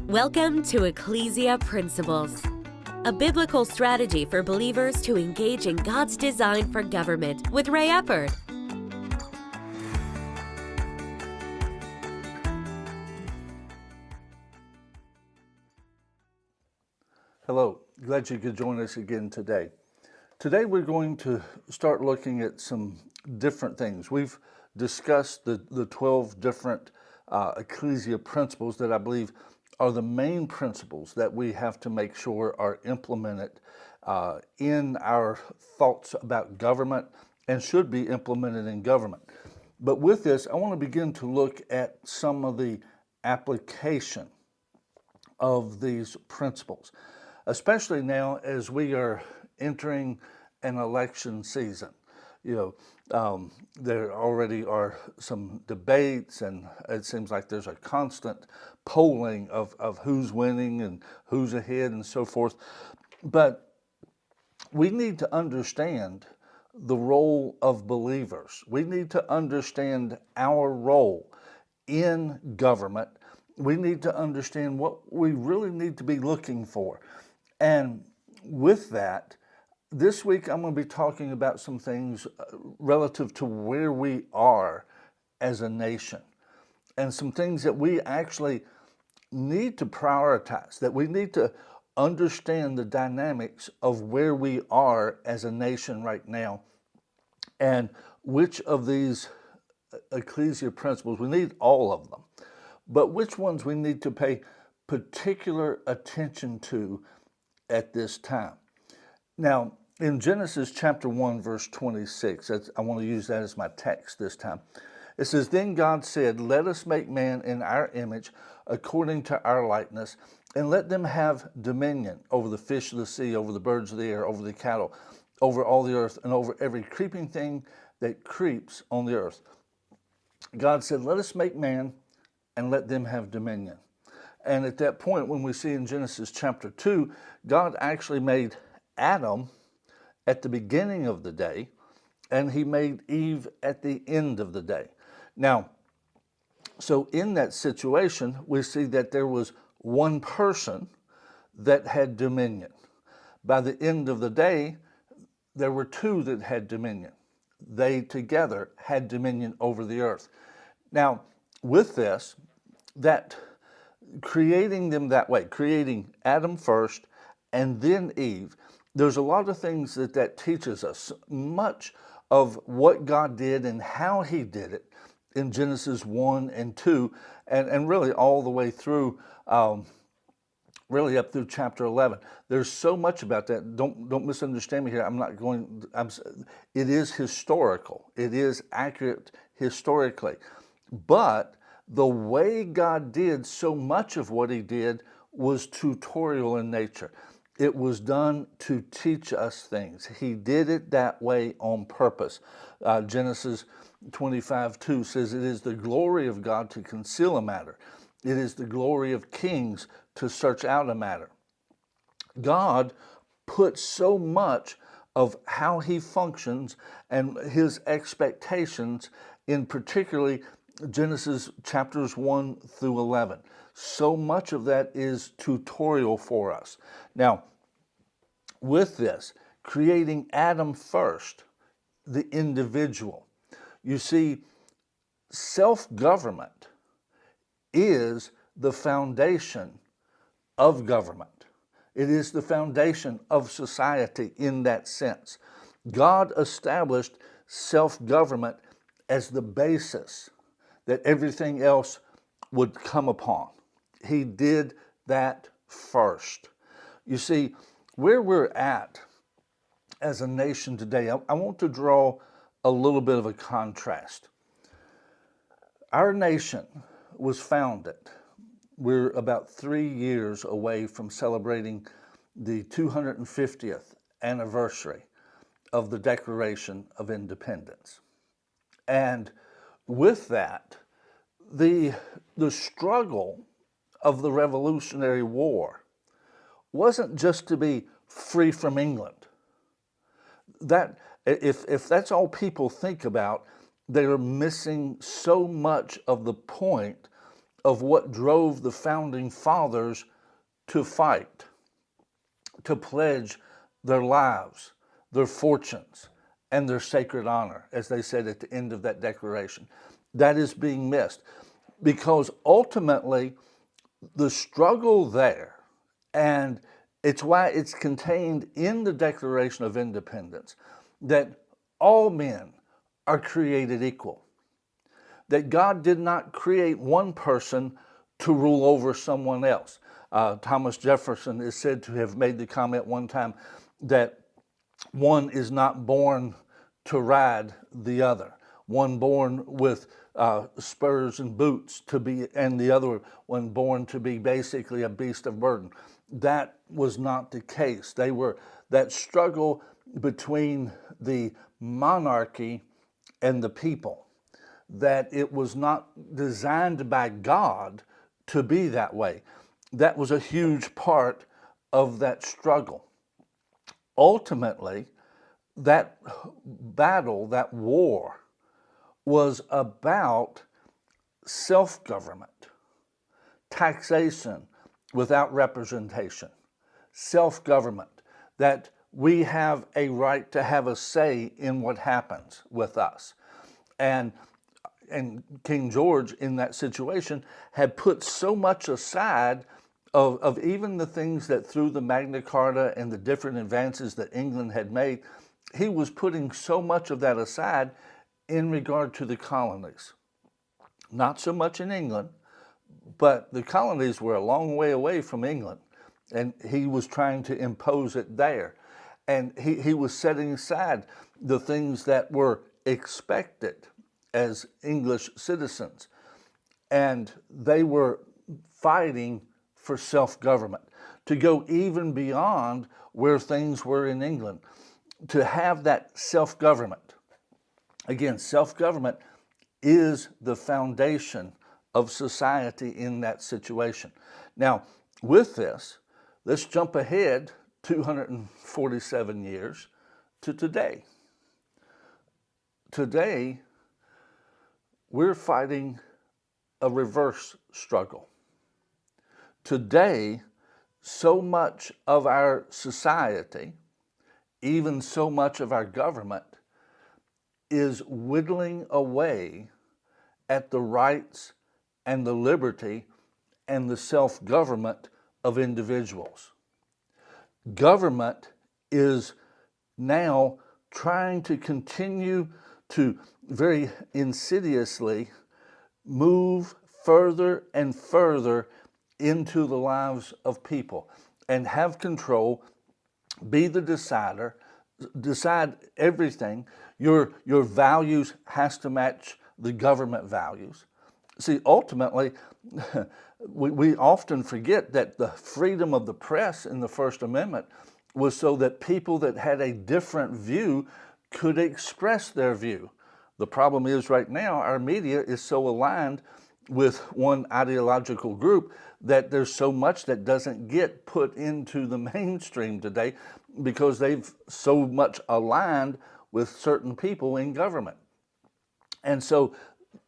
Welcome to Ecclesia Principles, a biblical strategy for believers to engage in God's design for government with Ray Eppard. Hello, glad you could join us again today. Today we're going to start looking at some different things. We've discussed the 12 different ecclesia principles that I believe are the main principles that we have to make sure are implemented in our thoughts about government and should be implemented in government. But with this, I want to begin to look at some of the application of these principles, especially now as we are entering an election season. There already are some debates, and it seems like there's a constant polling of who's winning and who's ahead and so forth. But we need to understand the role of believers. We need to understand our role in government. We need to understand what we really need to be looking for. And with that, this week I'm going to be talking about some things relative to where we are as a nation and some things that we actually need to prioritize, that we need to understand the dynamics of where we are as a nation right now and which of these ecclesia principles, we need all of them, but which ones we need to pay particular attention to at this time. Now, in Genesis chapter 1, verse 26, I want to use that as my text this time. It says, "Then God said, let us make man in our image, according to our likeness, and let them have dominion over the fish of the sea, over the birds of the air, over the cattle, over all the earth, and over every creeping thing that creeps on the earth." God said, let us make man and let them have dominion. And at that point, when we see in Genesis chapter 2, God actually made Adam at the beginning of the day, and he made Eve at the end of the day. Now, so in that situation, we see that there was one person that had dominion. By the end of the day, there were two that had dominion. They together had dominion over the earth. Now, with this, that creating them that way, creating Adam first and then Eve, there's a lot of things that teaches us. Much of what God did and how he did it in Genesis 1 and 2, and really all the way through, really up through chapter 11. There's so much about that. Don't misunderstand me here. It is historical. It is accurate historically. But the way God did so much of what he did was tutorial in nature. It was done to teach us things. He did it that way on purpose. Genesis 25:2 says, "It is the glory of God to conceal a matter. It is the glory of kings to search out a matter." God put so much of how he functions and his expectations in particularly Genesis chapters 1 through 11. So much of that is tutorial for us. Now, with this, creating Adam first, the individual, you see, self-government is the foundation of government. It is the foundation of society in that sense. God established self-government as the basis that everything else would come upon. He did that first. You see, where we're at as a nation today, I want to draw a little bit of a contrast. Our nation was founded. We're about 3 years away from celebrating the 250th anniversary of the Declaration of Independence. And with that, the struggle of the Revolutionary War wasn't just to be free from England. That if that's all people think about, they are missing so much of the point of what drove the founding fathers to fight, to pledge their lives, their fortunes, and their sacred honor, as they said at the end of that declaration. That is being missed because ultimately the struggle there, and it's why it's contained in the Declaration of Independence, that all men are created equal, that God did not create one person to rule over someone else. Thomas Jefferson is said to have made the comment one time that one is not born to ride the other, one born with spurs and boots to be, and the other one born to be basically a beast of burden. That was not the case. They were that struggle between the monarchy and the people, that it was not designed by God to be that way. That was a huge part of that struggle. Ultimately, that battle, that war, was about self-government, taxation without representation, self-government, that we have a right to have a say in what happens with us. And King George, in that situation, had put so much aside of even the things that through the Magna Carta and the different advances that England had made, he was putting so much of that aside in regard to the colonies. Not so much in England, but the colonies were a long way away from England, and he was trying to impose it there. And he was setting aside the things that were expected as English citizens. And they were fighting for self-government, to go even beyond where things were in England, to have that self-government. Again, self-government is the foundation of society in that situation. Now, with this, let's jump ahead 247 years to today. Today, we're fighting a reverse struggle. Today, so much of our society, even so much of our government, is whittling away at the rights and the liberty and the self-government of individuals. Government is now trying to continue to very insidiously move further and further into the lives of people and have control, be the decider, decide everything. Your values has to match the government values. See, ultimately, we often forget that the freedom of the press in the First Amendment was so that people that had a different view could express their view. The problem is right now our media is so aligned with one ideological group that there's so much that doesn't get put into the mainstream today because they've so much aligned with certain people in government. And so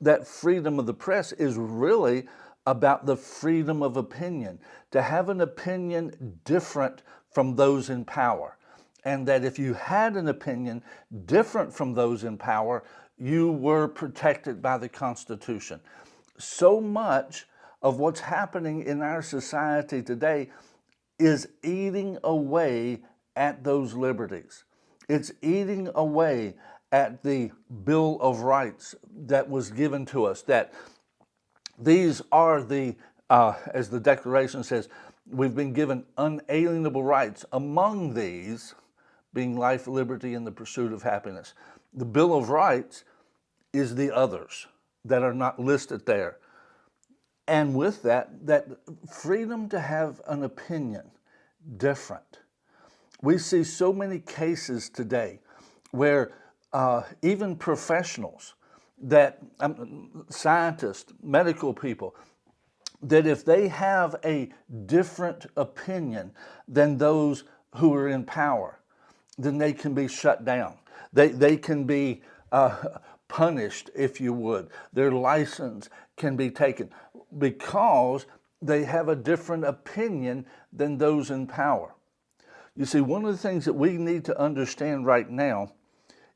that freedom of the press is really about the freedom of opinion, to have an opinion different from those in power. And that if you had an opinion different from those in power, you were protected by the Constitution. So much of what's happening in our society today is eating away at those liberties. It's eating away at the Bill of Rights that was given to us, that these are the, as the Declaration says, we've been given unalienable rights, among these being life, liberty, and the pursuit of happiness. The Bill of Rights is the others that are not listed there. And with that, that freedom to have an opinion different. We see so many cases today where even professionals, that scientists, medical people, that if they have a different opinion than those who are in power, then they can be shut down. They can be punished, if you would. Their license can be taken because they have a different opinion than those in power. You see, one of the things that we need to understand right now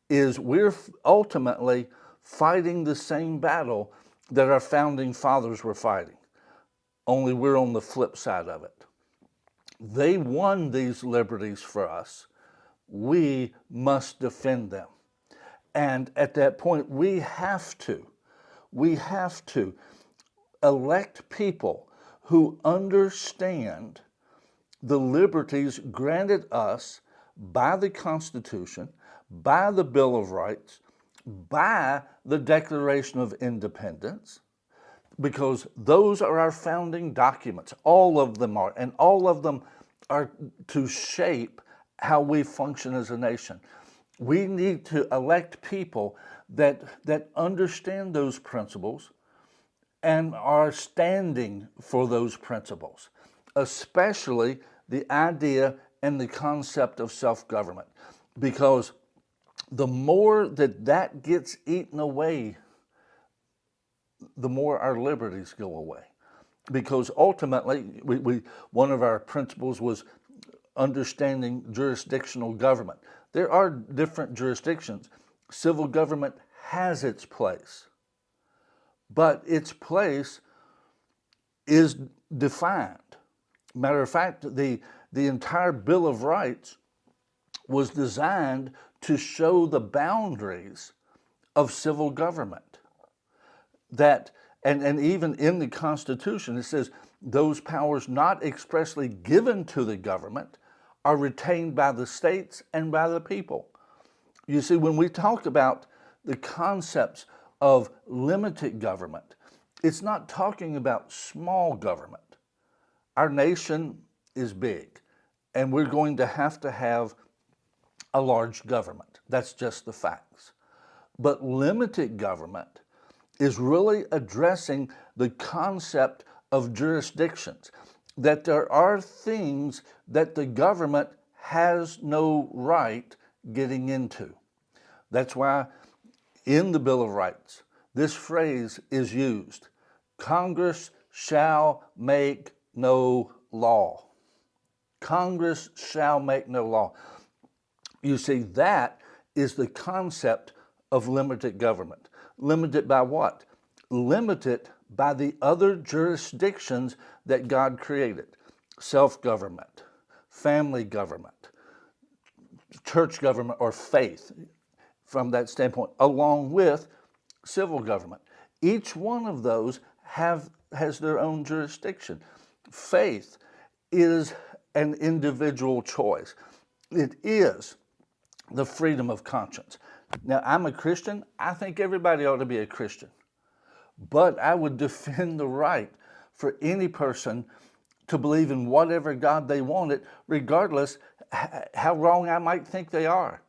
is we're ultimately fighting the same battle that our founding fathers were fighting, only we're on the flip side of it. They won these liberties for us. We must defend them. And at that point, we have to elect people who understand the liberties granted us by the Constitution, by the Bill of Rights, by the Declaration of Independence, because those are our founding documents. All of them are, and all of them are to shape how we function as a nation. We need to elect people that understand those principles and are standing for those principles, especially the idea and the concept of self-government, because the more that gets eaten away, the more our liberties go away. Because ultimately, one of our principles was understanding jurisdictional government. There are different jurisdictions. Civil government has its place, but its place is defined. Matter of fact, the entire Bill of Rights was designed to show the boundaries of civil government. That, and even in the Constitution, it says those powers not expressly given to the government are retained by the states and by the people. You see, when we talk about the concepts of limited government, it's not talking about small government. Our nation is big, and we're going to have a large government. That's just the facts. But limited government is really addressing the concept of jurisdictions, that there are things that the government has no right getting into. That's why in the Bill of Rights, this phrase is used: Congress shall make no law. Congress shall make no law. You see, that is the concept of limited government. Limited by what? Limited by the other jurisdictions that God created. Self-government, family government, church government, or faith from that standpoint, along with civil government. Each one of those has their own jurisdiction. Faith is an individual choice. It is the freedom of conscience. Now, I'm a Christian. I think everybody ought to be a Christian. But I would defend the right for any person to believe in whatever God they wanted, regardless how wrong I might think they are.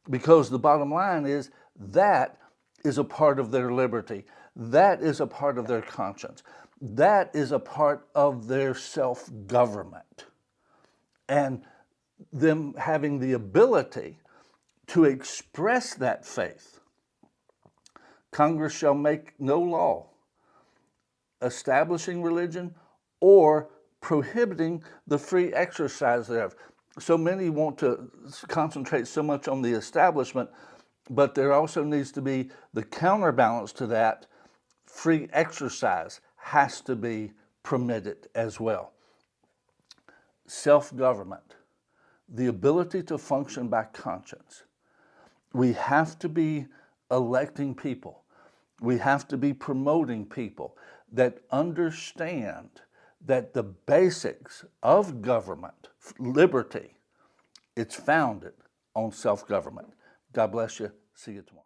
Because the bottom line is that is a part of their liberty. That is a part of their conscience. That is a part of their self-government. And them having the ability to express that faith. Congress shall make no law establishing religion or prohibiting the free exercise thereof. So many want to concentrate so much on the establishment, but there also needs to be the counterbalance to that. Free exercise has to be permitted as well. Self-government, the ability to function by conscience. We have to be electing people. We have to be promoting people that understand that the basics of government, liberty, it's founded on self-government. God bless you. See you tomorrow.